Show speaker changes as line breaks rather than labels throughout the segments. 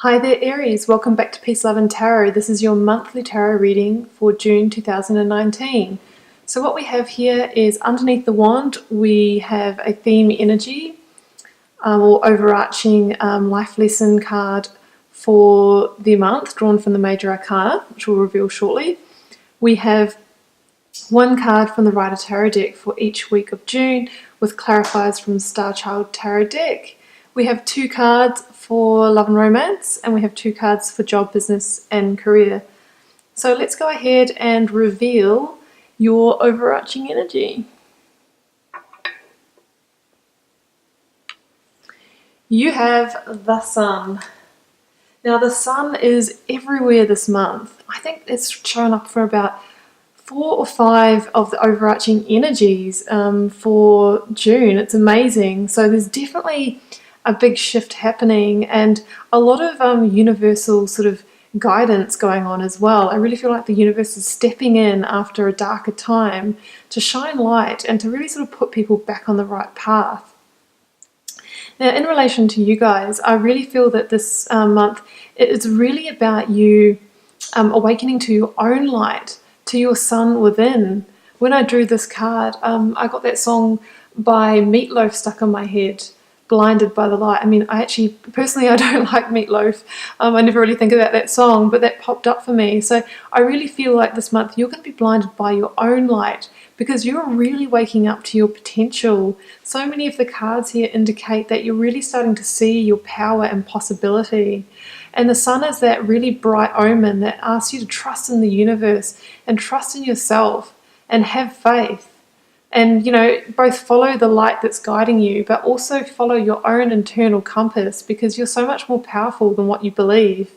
Hi there, Aries. Welcome back to Peace, Love and Tarot. This is your monthly tarot reading for June 2019. So what we have here is underneath the wand, we have a theme energy or overarching life lesson card for the month, drawn from the Major Arcana, which we'll reveal shortly. We have one card from the Rider Tarot deck for each week of June, with clarifiers from the Star Child Tarot deck. We have two cards for love and romance, and we have two cards for job, business, and career. So let's go ahead and reveal your overarching energy. You have the Sun. Now the Sun is everywhere this month. I think it's shown up for about 4 or 5 of the overarching energies for June. It's amazing. So there's definitely a big shift happening and a lot of universal sort of guidance going on as well. I really feel like the universe is stepping in after a darker time to shine light and to really sort of put people back on the right path. Now, in relation to you guys, I really feel that this month, it's really about you awakening to your own light, to your sun within. When I drew this card, I got that song by Meatloaf stuck in my head, Blinded by the Light. I mean, personally, I don't like Meatloaf. I never really think about that song, but that popped up for me. So I really feel like this month you're going to be blinded by your own light because you're really waking up to your potential. So many of the cards here indicate that you're really starting to see your power and possibility. And the Sun is that really bright omen that asks you to trust in the universe and trust in yourself and have faith. And, you know, both follow the light that's guiding you, but also follow your own internal compass because you're so much more powerful than what you believe.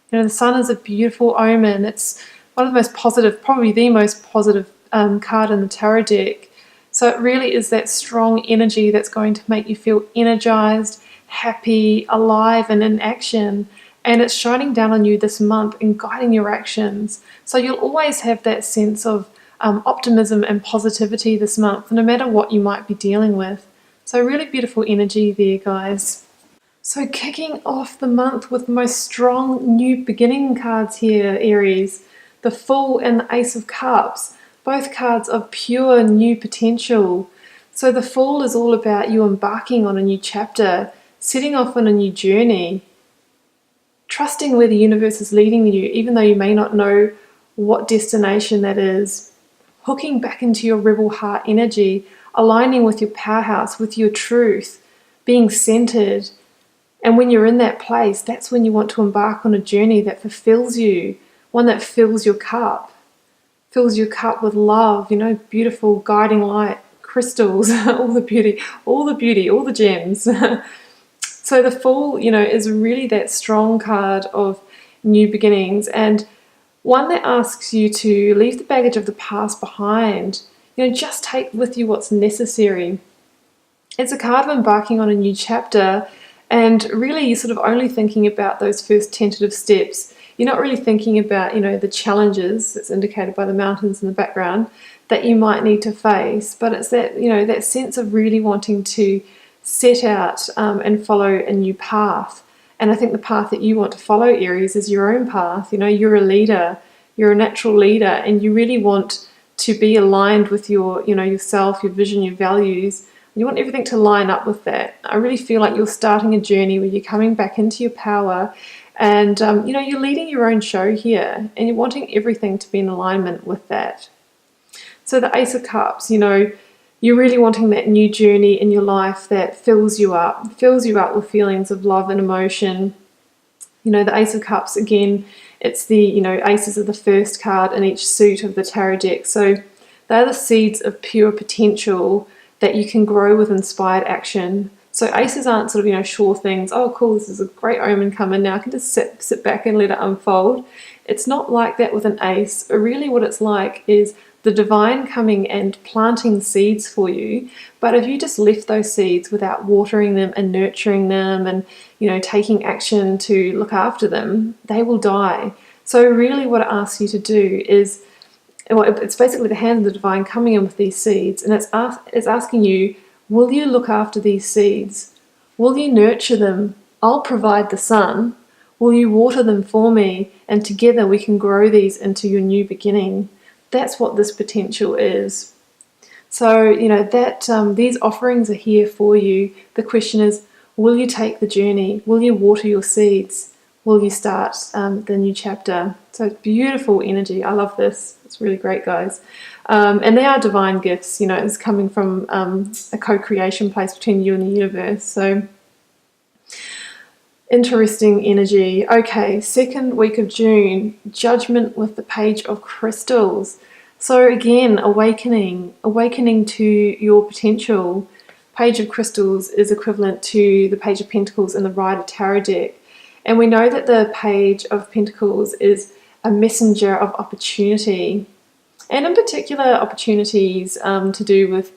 You know, the Sun is a beautiful omen. It's one of the most positive, probably the most positive card in the tarot deck. So it really is that strong energy that's going to make you feel energized, happy, alive, and in action. And it's shining down on you this month and guiding your actions. So you'll always have that sense of optimism and positivity this month, no matter what you might be dealing with. So really beautiful energy there, guys. So kicking off the month with the most strong new beginning cards here, Aries. The Fool and the Ace of Cups. Both cards of pure new potential. So the Fool is all about you embarking on a new chapter, setting off on a new journey, trusting where the universe is leading you, even though you may not know what destination that is. Hooking back into your rebel heart energy, aligning with your powerhouse, with your truth, being centered. And when you're in that place, that's when you want to embark on a journey that fulfills you, one that fills your cup with love, you know, beautiful guiding light, crystals, all the beauty, all the gems. So the Fool, you know, is really that strong card of new beginnings and one that asks you to leave the baggage of the past behind. You know, just take with you what's necessary. It's a card of embarking on a new chapter and really you're sort of only thinking about those first tentative steps. You're not really thinking about, you know, the challenges that's indicated by the mountains in the background that you might need to face, but it's that, you know, that sense of really wanting to set out and follow a new path. And I think the path that you want to follow, Aries, is your own path. You know, you're a leader, you're a natural leader, and you really want to be aligned with your, you know, yourself, your vision, your values. You want everything to line up with that. I really feel like you're starting a journey where you're coming back into your power and, you know, you're leading your own show here and you're wanting everything to be in alignment with that. So the Ace of Cups, you know, you're really wanting that new journey in your life that fills you up with feelings of love and emotion. You know, the Ace of Cups, again, it's the, you know, aces are the first card in each suit of the tarot deck. So they're the seeds of pure potential that you can grow with inspired action. So aces aren't sort of, you know, sure things. Oh, cool, this is a great omen coming now. I can just sit back and let it unfold. It's not like that with an ace. Really what it's like is the divine coming and planting seeds for you. But if you just left those seeds without watering them and nurturing them and, you know, taking action to look after them, they will die. So really what it asks you to do is, well, it's basically the hand of the divine coming in with these seeds, and it's asking you, will you look after these seeds? Will you nurture them? I'll provide the sun. Will you water them for me? And together we can grow these into your new beginning. That's what this potential is. So, that these offerings are here for you. The question is, will you take the journey? Will you water your seeds? Will you start the new chapter? So it's beautiful energy. I love this. It's really great, guys. And they are divine gifts. It's coming from a co-creation place between you and the universe. So interesting energy. Okay, second week of June, Judgment with the Page of Crystals. So again, awakening to your potential. Page of Crystals is equivalent to the Page of Pentacles in the Rider Tarot deck. And we know that the Page of Pentacles is a messenger of opportunity. And in particular, opportunities to do with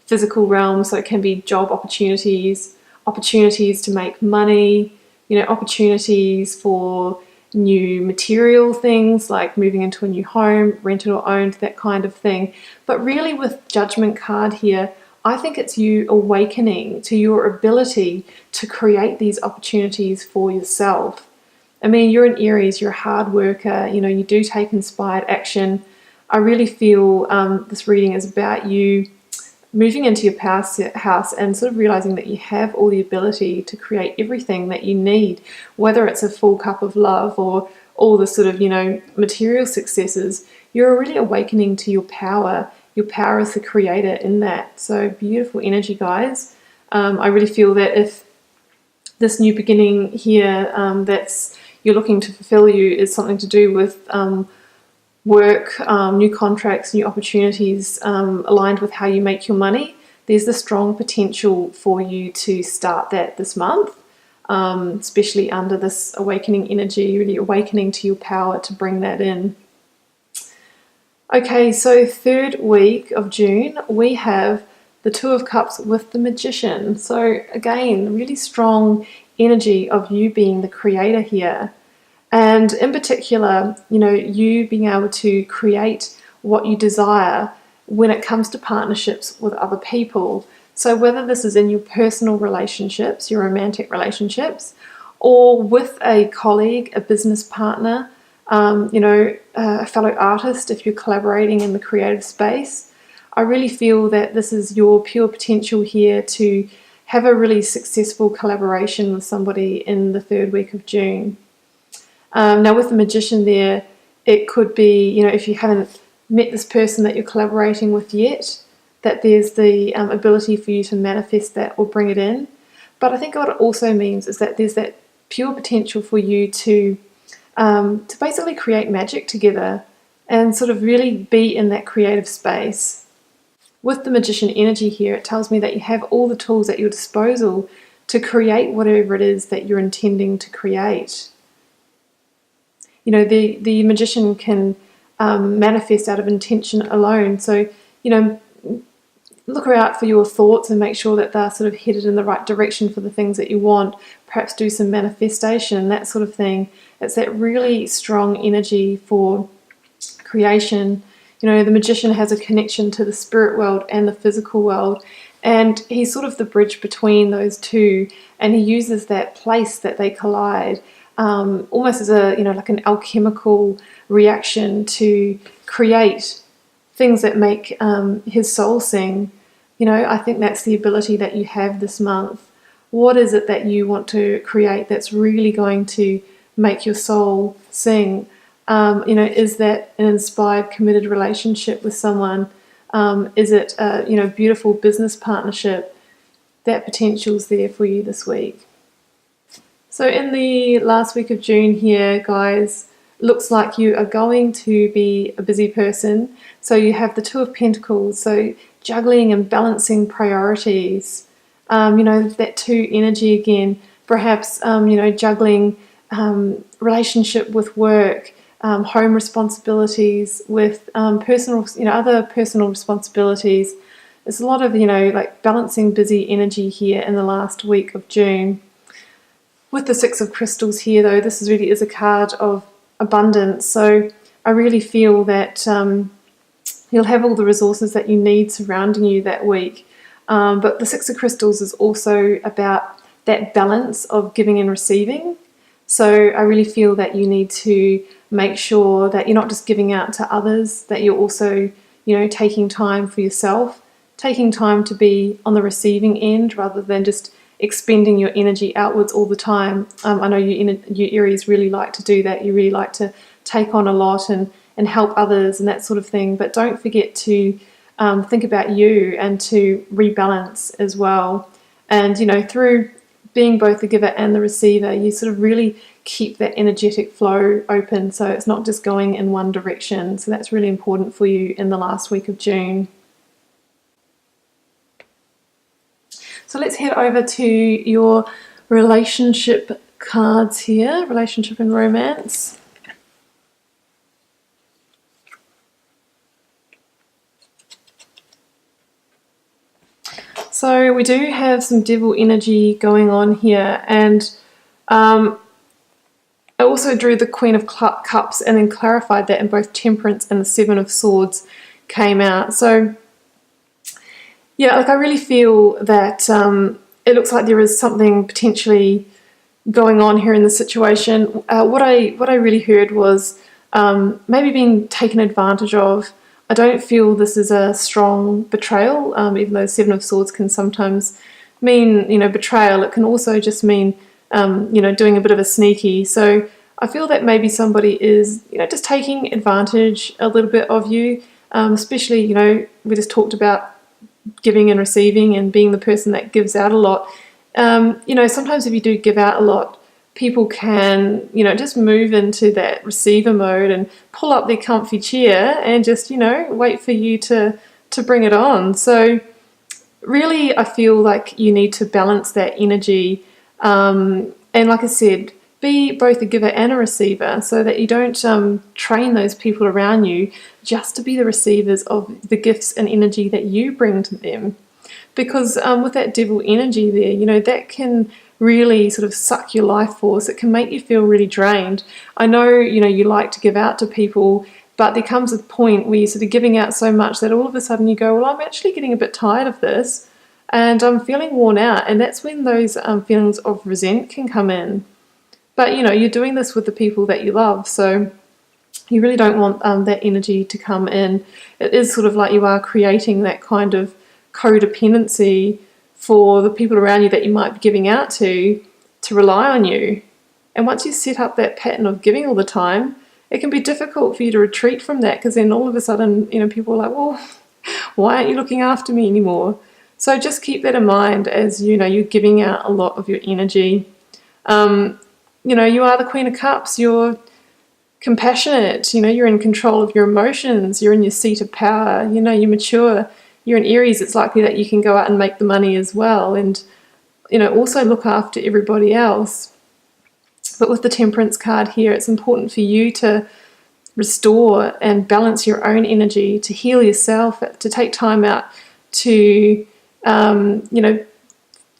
physical realms. So it can be job opportunities, opportunities to make money, opportunities for new material things like moving into a new home, rented or owned, that kind of thing. But really with Judgment card here, I think it's you awakening to your ability to create these opportunities for yourself. I mean, you're an Aries, you're a hard worker, you do take inspired action. I really feel this reading is about you moving into your power house and sort of realizing that you have all the ability to create everything that you need, whether it's a full cup of love or all the sort of, material successes. You're really awakening to your power. Your power as the creator in that. So beautiful energy, guys. I really feel that if this new beginning here that's you're looking to fulfill you is something to do with work, new contracts, new opportunities aligned with how you make your money, there's the strong potential for you to start that this month, especially under this awakening energy, really awakening to your power to bring that in. Okay, so third week of June, we have the Two of Cups with the Magician. So again, really strong energy of you being the creator here. And in particular, you being able to create what you desire when it comes to partnerships with other people. So whether this is in your personal relationships, your romantic relationships, or with a colleague, a business partner, a fellow artist, if you're collaborating in the creative space, I really feel that this is your pure potential here to have a really successful collaboration with somebody in the third week of June. Now with the Magician there, it could be, if you haven't met this person that you're collaborating with yet, that there's the ability for you to manifest that or bring it in. But I think what it also means is that there's that pure potential for you to basically create magic together and sort of really be in that creative space. With the Magician energy here, it tells me that you have all the tools at your disposal to create whatever it is that you're intending to create. The Magician can manifest out of intention alone. So, look out for your thoughts and make sure that they're sort of headed in the right direction for the things that you want. Perhaps do some manifestation, that sort of thing. It's that really strong energy for creation. The Magician has a connection to the spirit world and the physical world. And he's sort of the bridge between those two. And he uses that place that they collide almost as a, like an alchemical reaction to create things that make his soul sing. I think that's the ability that you have this month. What is it that you want to create that's really going to make your soul sing? Is that an inspired, committed relationship with someone? Is it a beautiful business partnership? That potential's there for you this week. So in the last week of June here, guys, looks like you are going to be a busy person. So you have the Two of Pentacles, so juggling and balancing priorities. That two energy again, perhaps, juggling relationship with work, home responsibilities with personal, other personal responsibilities. There's a lot of, like balancing busy energy here in the last week of June. With the Six of Crystals here, though, this really is a card of abundance. So I really feel that you'll have all the resources that you need surrounding you that week. But the Six of Crystals is also about that balance of giving and receiving. So I really feel that you need to make sure that you're not just giving out to others, that you're also, taking time for yourself, taking time to be on the receiving end rather than just expending your energy outwards all the time. I know you Aries really like to do that. You really like to take on a lot and help others and that sort of thing. But don't forget to think about you and to rebalance as well. And, through being both the giver and the receiver, you sort of really keep that energetic flow open so it's not just going in one direction. So that's really important for you in the last week of June. So let's head over to your relationship cards here, relationship and romance. So we do have some devil energy going on here, and I also drew the Queen of Cups and then clarified that in both Temperance and the Seven of Swords came out. So yeah, I really feel that it looks like there is something potentially going on here in the situation. What I really heard was maybe being taken advantage of. I don't feel this is a strong betrayal, even though Seven of Swords can sometimes mean, betrayal. It can also just mean, doing a bit of a sneaky. So I feel that maybe somebody is, just taking advantage a little bit of you, especially, we just talked about giving and receiving and being the person that gives out a lot. Sometimes if you do give out a lot, people can, just move into that receiver mode and pull up their comfy chair and just, wait for you to bring it on. So really, I feel like you need to balance that energy. And like I said, be both a giver and a receiver so that you don't train those people around you just to be the receivers of the gifts and energy that you bring to them. Because with that devil energy there, that can really sort of suck your life force. It can make you feel really drained. I know, you like to give out to people, but there comes a point where you're sort of giving out so much that all of a sudden you go, well, I'm actually getting a bit tired of this and I'm feeling worn out. And that's when those feelings of resent can come in. But, you're doing this with the people that you love, so you really don't want that energy to come in. It is sort of like you are creating that kind of codependency for the people around you that you might be giving out to rely on you. And once you set up that pattern of giving all the time, it can be difficult for you to retreat from that, because then all of a sudden, people are like, well, why aren't you looking after me anymore? So just keep that in mind as, you're giving out a lot of your energy. You are the Queen of Cups. You're compassionate. You're in control of your emotions. You're in your seat of power. You're mature. You're an Aries. It's likely that you can go out and make the money as well and, also look after everybody else. But with the Temperance card here, it's important for you to restore and balance your own energy, to heal yourself, to take time out to,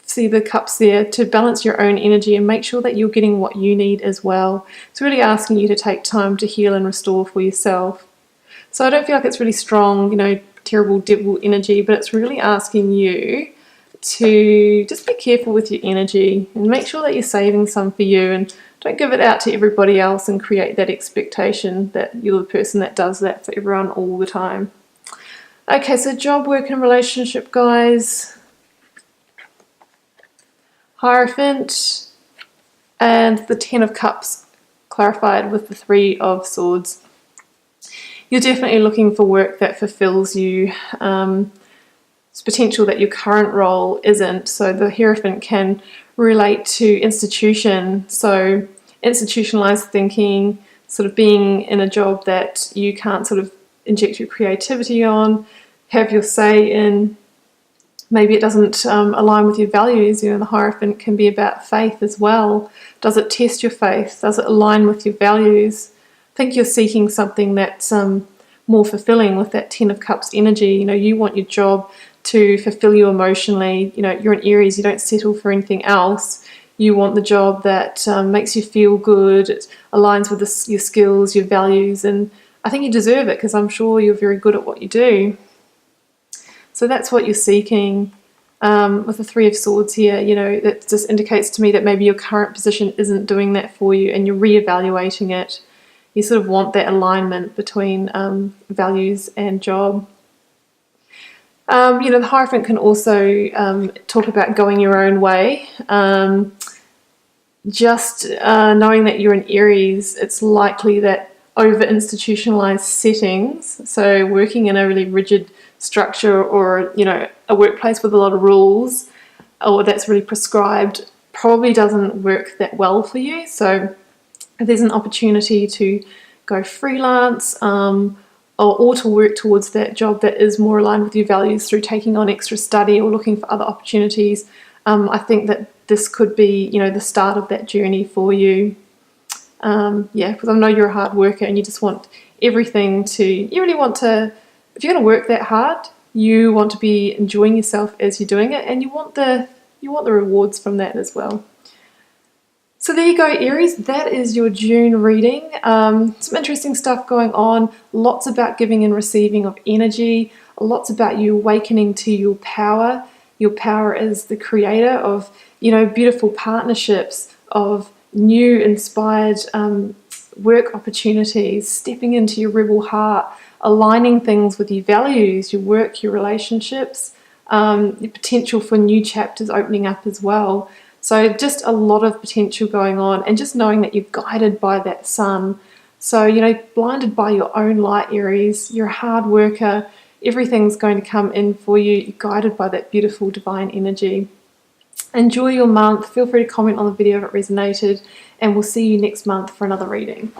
see the cups there, to balance your own energy and make sure that you're getting what you need as well. It's really asking you to take time to heal and restore for yourself. So I don't feel like it's really strong, terrible devil energy, but it's really asking you to just be careful with your energy and make sure that you're saving some for you, and don't give it out to everybody else and create that expectation that you're the person that does that for everyone all the time. Okay, so job, work and relationship, guys. Hierophant and the Ten of Cups clarified with the Three of Swords. You're definitely looking for work that fulfills you. It's potential that your current role isn't. So the Hierophant can relate to institution. So institutionalized thinking, sort of being in a job that you can't sort of inject your creativity on, have your say in. Maybe it doesn't align with your values. The Hierophant can be about faith as well. Does it test your faith? Does it align with your values? I think you're seeking something that's more fulfilling with that Ten of Cups energy. You want your job to fulfill you emotionally. You're an Aries. You don't settle for anything else. You want the job that makes you feel good, it aligns with your skills, your values, and I think you deserve it because I'm sure you're very good at what you do. So that's what you're seeking. With the Three of Swords here, you know, that just indicates to me that maybe your current position isn't doing that for you and you're reevaluating it. You sort of want that alignment between values and job. You know, the Hierophant can also talk about going your own way. Just knowing that you're an Aries, it's likely that over institutionalized settings, so working in a really rigid structure or, you know, a workplace with a lot of rules or that's really prescribed, probably doesn't work that well for you. So if there's an opportunity to go freelance, or to work towards that job that is more aligned with your values through taking on extra study or looking for other opportunities, I think that this could be, you know, the start of that journey for you. Yeah, because I know you're a hard worker and you just want everything to, you really want to, if you're going to work that hard, you want to be enjoying yourself as you're doing it, and you want the rewards from that as well. So there you go, Aries, that is your June reading. Some interesting stuff going on, lots about giving and receiving of energy, lots about you awakening to your power. Your power as the creator of, you know, beautiful partnerships, of new inspired work opportunities, stepping into your rebel heart, aligning things with your values, your work, your relationships, the potential for new chapters opening up as well. So just a lot of potential going on, and just knowing that you're guided by that sun. So, you know, blinded by your own light, Aries, you're a hard worker, everything's going to come in for you, you're guided by that beautiful divine energy. Enjoy your month, feel free to comment on the video if it resonated, and we'll see you next month for another reading.